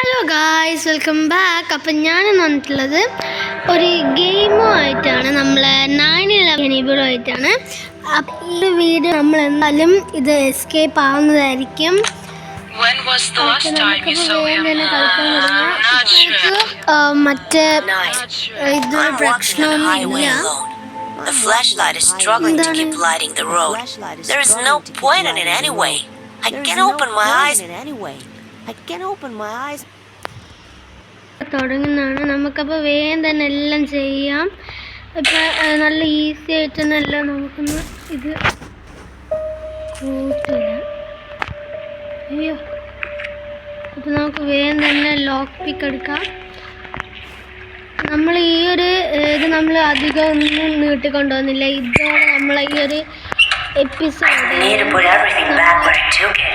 Hello guys, welcome back. അപ്പം ഞാനെന്ന് വന്നിട്ടുള്ളത് ഒരു ഗെയിമുമായിട്ടാണ്. നമ്മൾ 9/11 ആയിട്ടാണ്. അപ്പം ഈ വീഡിയോ നമ്മൾ എന്തായാലും ഇത് എസ്കേപ്പ് ആവുന്നതായിരിക്കും. മറ്റേ ഇതൊരു പ്രശ്നമൊന്നുമില്ല. The flashlight is struggling to keep lighting the road. There is no point in it anyway. I can't open my eyes. തുടങ്ങുന്നതാണ്. നമുക്കപ്പോൾ വേഗം തന്നെ എല്ലാം ചെയ്യാം. ഇപ്പം നല്ല ഈസി ആയിട്ട് തന്നെ എല്ലാം നമുക്കൊന്ന് ഇത് കൂട്ടില്ല. അയ്യോ, അപ്പം നമുക്ക് വേഗം തന്നെ ലോക്ക് പിക്ക് എടുക്കാം. നമ്മൾ ഈ ഒരു ഇത് നമ്മൾ അധികം ഒന്നും നീട്ടിക്കൊണ്ടുവന്നില്ല. ഇതോടെ നമ്മൾ ഈ ഒരു എപ്പിസോഡ്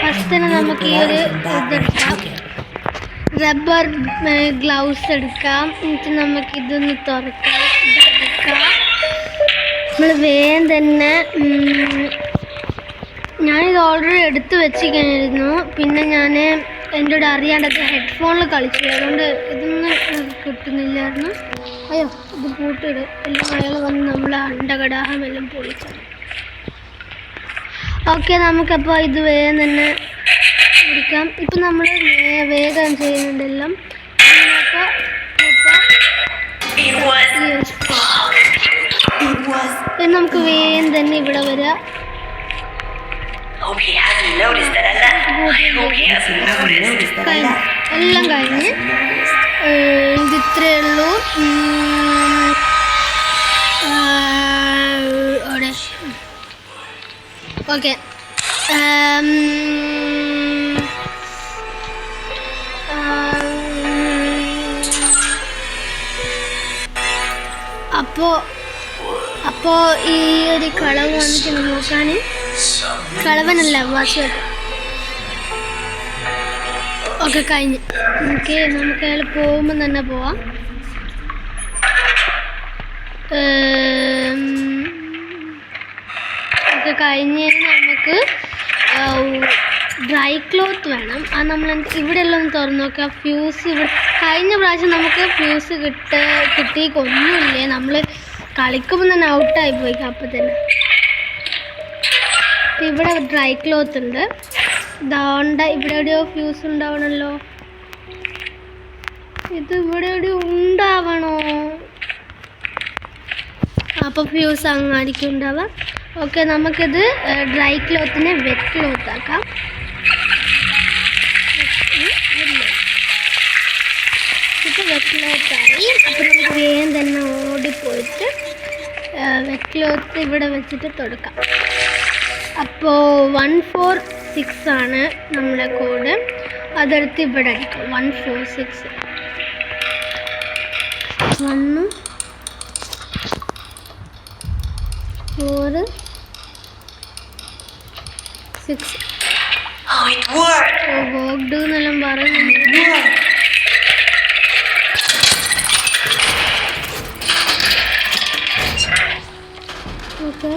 ഫസ്റ്റ് തന്നെ നമുക്ക് ഈ ഒരു ഇതെടുക്കാം, റബ്ബർ ഗ്ലൗസ് എടുക്കാം. എന്നിട്ട് നമുക്ക് ഇതൊന്ന് തുറക്കാം, ഇതെടുക്കാം. നമ്മൾ വേഗം തന്നെ ഞാനിത് ഓൾറെഡി എടുത്ത് വെച്ചിരിക്കുന്നു. പിന്നെ ഞാൻ എൻ്റെ കൂടെ അറിയാണ്ടത് ഹെഡ്ഫോണിൽ കളിച്ചു, അതുകൊണ്ട് ഇതൊന്നും കിട്ടുന്നില്ലായിരുന്നു. അയ്യോ, ഇത് പൂട്ടിയിടും എല്ലാം. അയാൾ വന്ന് നമ്മൾ അണ്ടകടാഹം എല്ലാം പൊളിച്ചു. ഓക്കെ, നമുക്കപ്പോൾ ഇത് വേഗം തന്നെ എടുക്കാം. ഇപ്പം നമ്മൾ വേഗം ചെയ്യുന്നുണ്ടെല്ലാം. നമുക്ക് വേഗം തന്നെ ഇവിടെ വരാം. എല്ലാം കഴിഞ്ഞ് ഇത് ഇത്രയേ ഉള്ളൂ. ഓക്കെ, അപ്പോൾ ഈ ഒരു കളവ് വന്നിട്ട് നോക്കാൻ, കളവനല്ല വാശിയോട്ട്. ഓക്കെ, കഴിഞ്ഞ് നമുക്ക് അയാൾ പോകുമ്പോൾ തന്നെ പോവാം. ഒക്കെ കഴിഞ്ഞ് നമുക്ക് ഡ്രൈ ക്ലോത്ത് വേണം. അത് നമ്മൾ ഇവിടെ എല്ലാം ഒന്ന് തുറന്ന് നോക്കുക. ഫ്യൂസ് ഇവിടെ കഴിഞ്ഞ പ്രാവശ്യം നമുക്ക് ഫ്യൂസ് കിട്ടി ഒന്നുമില്ലേ. നമ്മൾ കളിക്കുമ്പോൾ തന്നെ ഔട്ടായി പോയി. അപ്പം തന്നെ ഇവിടെ ഡ്രൈ ക്ലോത്ത് ഉണ്ട്. ഇതാണ്ട് ഇവിടെ എവിടെയോ ഫ്യൂസ് ഉണ്ടാവണമല്ലോ. ഇത് ഇവിടെ എവിടെയോ ഉണ്ടാവണോ? അപ്പോൾ ഫ്യൂസ് അങ്ങാടിക്കും ഉണ്ടാവാം. ഓക്കെ, നമുക്കിത് ഡ്രൈ ക്ലോത്തിനെ വെറ്റ് ക്ലോത്ത് ആക്കാം. ഇപ്പോൾ വെറ്റ് ക്ലോത്തായി. അപ്പോൾ നമുക്ക് വേഗം തന്നെ ഓടിപ്പോയിട്ട് വെറ്റ് ക്ലോത്ത് ഇവിടെ വെച്ചിട്ട് തുടക്കാം. അപ്പോൾ 146 ആണ് നമ്മുടെ കോഡ്. അതെടുത്ത് ഇവിടെ അടിക്കും. 146 1 4 6. വോഗ്ഡ് എന്നെല്ലാം പറയുന്നുണ്ട്. ഓക്കെ,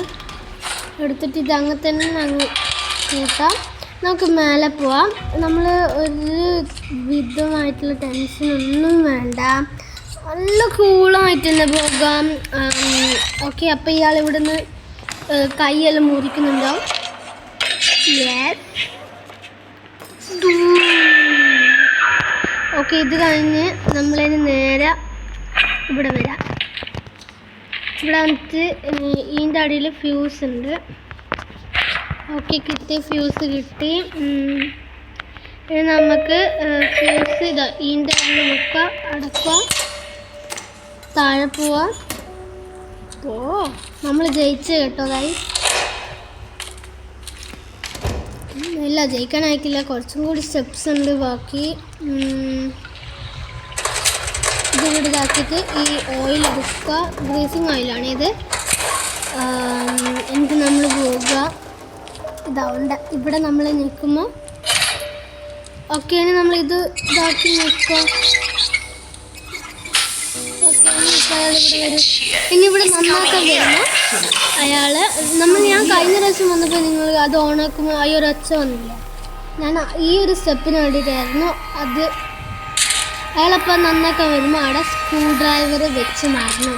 എടുത്തിട്ട് ഇത് അങ്ങനെ തന്നെ അങ്ങ് കൂട്ടാം. നമുക്ക് മേലെ പോവാം. നമ്മൾ ഒരു വിധമായിട്ടുള്ള ടെൻഷനൊന്നും വേണ്ട, നല്ല കൂളായിട്ട് തന്നെ പോകാം. ഓക്കെ, അപ്പോൾ ഇയാൾ ഇവിടുന്ന് കൈയെല്ലാം മുറിക്കുന്നുണ്ടാവും. ഓക്കെ, ഇത് കഴിഞ്ഞ് നമ്മളതിന് നേരെ ഇവിടെ വരാം. ഇവിടെ വന്നിട്ട് ഇതിൻ്റെ അടിയിൽ ഫ്യൂസ് ഉണ്ട്. ഓക്കെ, കിട്ടി, ഫ്യൂസ് കിട്ടി. ഇനി നമുക്ക് ഫ്യൂസ് ഇതാ ഇതിൻ്റെ അടിയിൽ വെക്കുക, അടക്കുക, താഴെ പോവാം. നമ്മൾ ജയിച്ച് കേട്ടോ ഗൈസ്. ഇല്ല, ജയിക്കാനായിട്ടില്ല, കുറച്ചും കൂടി സ്റ്റെപ്സ് ഉണ്ട് ബാക്കി. ഇതിവിടെ ഇതാക്കിയിട്ട് ഈ ഓയിൽ എടുക്കുക. ഗ്രീസിങ് ഓയിലാണ് ഇത്. എന്നിട്ട് നമ്മൾ പോവുക. ഇതാവണ്ട, ഇവിടെ നമ്മൾ നിൽക്കുമ്പോൾ ഓക്കെ. ഇനി നമ്മളിത് ഇതാക്കി നിൽക്കുക. ഇനി ഇവിടെ നന്നാക്കാൻ വരുമ്പോൾ ഞാൻ കഴിഞ്ഞ പ്രാവശ്യം വന്നപ്പോൾ നിങ്ങൾ അത് ഓണാക്കുമ്പോൾ ആ ഒരു ഒച്ച വന്നില്ല. ഞാൻ ഈ ഒരു സ്റ്റെപ്പിന് വേണ്ടിയിട്ടായിരുന്നു അത് അയാളപ്പം നന്നാക്കാൻ വരുമ്പോൾ അവിടെ സ്ക്രൂ ഡ്രൈവർ വെച്ച് മറന്നു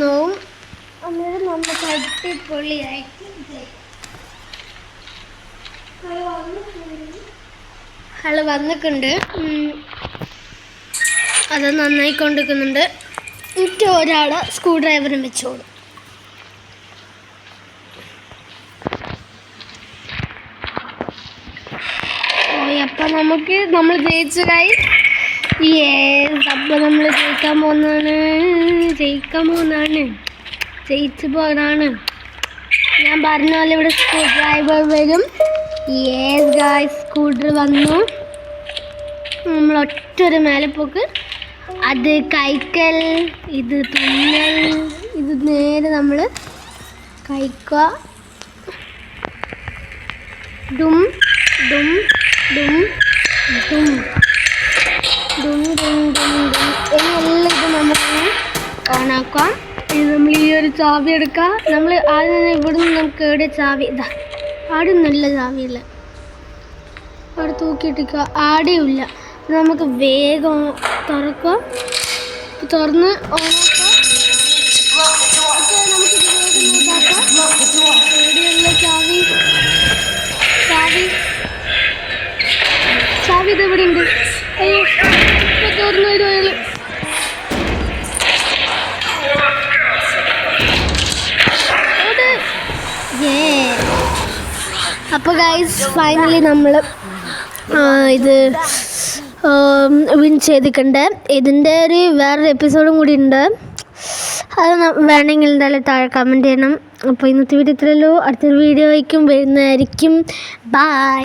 പോകും. അന്നേരം നമുക്ക് അടിപൊളിയായി ആള് വന്നിട്ടുണ്ട്. അത് നന്നായി കൊണ്ടിരിക്കുന്നുണ്ട്. എന്നിട്ട് ഒരാൾ സ്ക്രൂ ഡ്രൈവറും വെച്ചോളൂ. അപ്പം നമ്മൾ ജയിച്ചു കായി. അപ്പം നമ്മൾ ജയിക്കാൻ പോകുന്നതാണ്. ജയിച്ചു പോകാനാണ്. ഞാൻ പറഞ്ഞ പോലെ ഇവിടെ സ്ക്രൂ ഡ്രൈവർ വരും. സ്കൂട്ടർ വന്നു. നമ്മൾ ഒറ്റൊരു മേലെ പോക്ക്. അത് കൈക്കൽ, ഇത് തുന്നൽ, ഇത് നേരെ നമ്മൾ കഴിക്കുക. ഡും ഡും ഡും ഡും ഡും ഡും ഡും ഡും എന്നെല്ലാം ഇത് നമുക്ക് ഓണാക്കാം. ഇത് നമ്മൾ ഈ ഒരു ചാവി എടുക്കുക. നമ്മൾ ആദ്യം ഇവിടുന്ന് നമുക്ക് എവിടെ ചാവി ഇതാ, ആടെ നല്ല ചാവിയില്ല, അവിടെ തൂക്കിയിട്ടിക്കുക. ആടെയും ഇല്ല. നമുക്ക് വേഗം തുറക്കുക. തുറന്ന് ഓണാക്കാം. നമുക്കിത് വേഗം ഇതാക്കാം. എവിടെയുള്ള ചാവി ഇത് ഇവിടെ ഉണ്ട്. അയ്യോ, ഇപ്പൊ തുറന്നു വരും അയാള്. അപ്പോൾ ഗൈസ് ഫൈനലി നമ്മൾ ഇത് വിൻ ചെയ്തിട്ടുണ്ട്. ഇതിൻ്റെ ഒരു വേറൊരു എപ്പിസോഡും കൂടി ഉണ്ട്. അത് വേണമെങ്കിൽ എന്തായാലും താഴെ കമൻറ്റ് ചെയ്യണം. അപ്പോൾ ഇന്നത്തെ വീഡിയോ ഇത്രയല്ലോ. അടുത്തൊരു വീഡിയോയ്ക്കും വരുന്നതായിരിക്കും. ബൈ.